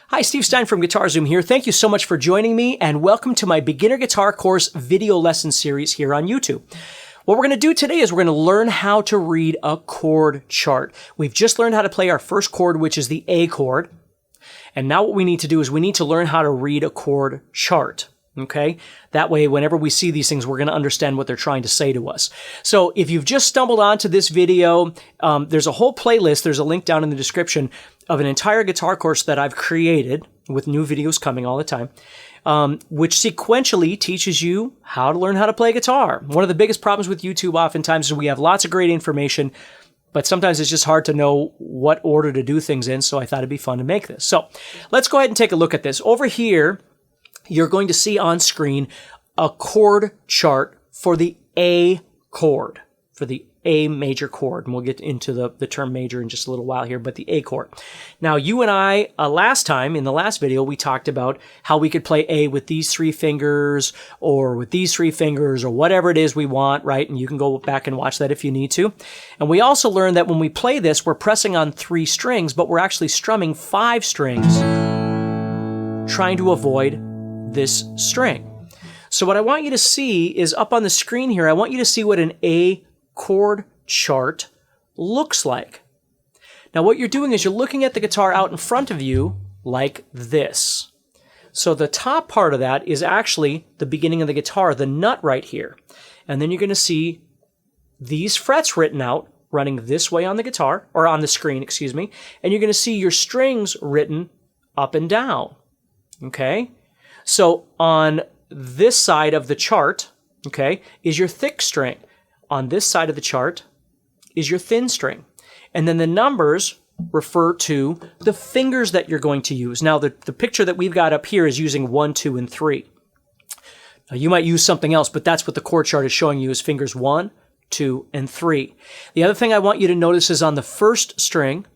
Hi, Steve Stine from Guitarzoom here. Thank you so much for joining me, and welcome to my beginner guitar course video lesson series here on YouTube. What we're going to do today is we're going to learn how to read a chord chart. We've just learned how to play our first chord, which is the A chord. And now what we need to do is we need to learn how to read a chord chart. Okay? That way, whenever we see these things, we're going to understand what they're trying to say to us. So if you've just stumbled onto this video, there's a whole playlist, there's a link down in the description of an entire guitar course that I've created with new videos coming all the time, which sequentially teaches you how to learn how to play guitar. One of the biggest problems with YouTube oftentimes is we have lots of great information, but sometimes it's just hard to know what order to do things in, so I thought it'd be fun to make this. So let's go ahead and take a look at this. Over here, you're going to see on screen a chord chart for the A chord, for the A major chord. And we'll get into the term major in just a little while here, but the A chord. Now, you and I, last time, in the last video, we talked about how we could play A with these three fingers, or with these three fingers, or whatever it is we want, right? And you can go back and watch that if you need to. And we also learned that when we play this, we're pressing on 3 strings, but we're actually strumming 5 strings, trying to avoid this string. So what I want you to see is up on the screen here, I want you to see what an A chord chart looks like. Now what you're doing is you're looking at the guitar out in front of you like this. So the top part of that is actually the beginning of the guitar, the nut right here. And then you're going to see these frets written out running this way on the guitar, or on the screen, excuse me, and you're going to see your strings written up and down. Okay? So on this side of the chart, okay, is your thick string. On this side of the chart is your thin string. And then the numbers refer to the fingers that you're going to use. Now, the picture that we've got up here is using 1, 2, and 3. Now, you might use something else, but that's what the chord chart is showing you is fingers 1, 2, and 3. The other thing I want you to notice is on the first string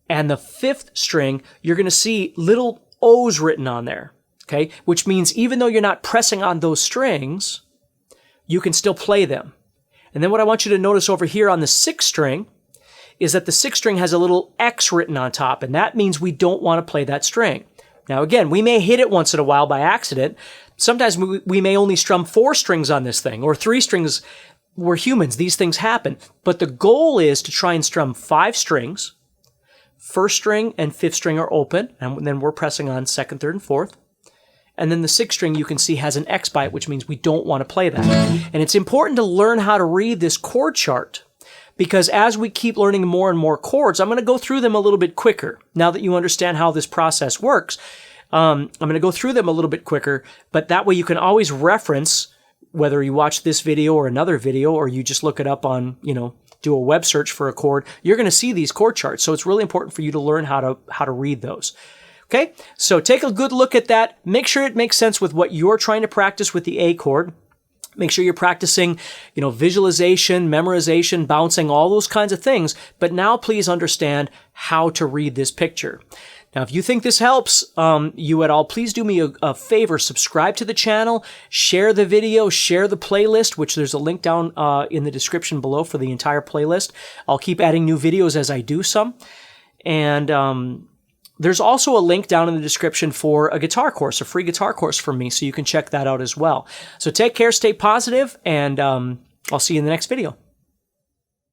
and the 5th string, you're going to see little O's written on there. Okay, which means even though you're not pressing on those strings, you can still play them. And then what I want you to notice over here on the 6th string is that the 6th string has a little X written on top, and that means we don't want to play that string. Now again, we may hit it once in a while by accident. Sometimes we may only strum 4 strings on this thing, or 3 strings. We're humans, these things happen. But the goal is to try and strum 5 strings. 1st string and 5th string are open, and then we're pressing on 2nd, 3rd, and 4th. And then the 6th string you can see has an X by it, which means we don't want to play that. And it's important to learn how to read this chord chart, because as we keep learning more and more chords, I'm going to go through them a little bit quicker. Now that you understand how this process works, I'm going to go through them a little bit quicker, but that way you can always reference, whether you watch this video or another video, or you just look it up on, do a web search for a chord, you're going to see these chord charts. So it's really important for you to learn how to read those. Okay, so take a good look at that. Make sure it makes sense with what you're trying to practice with the A chord. Make sure you're practicing, visualization, memorization, bouncing, all those kinds of things. But now please understand how to read this picture. Now, if you think this helps you at all, please do me a favor. Subscribe to the channel, share the video, share the playlist, which there's a link down in the description below for the entire playlist. I'll keep adding new videos as I do some. And there's also a link down in the description for a guitar course, a free guitar course from me, so you can check that out as well. So take care, stay positive, and I'll see you in the next video.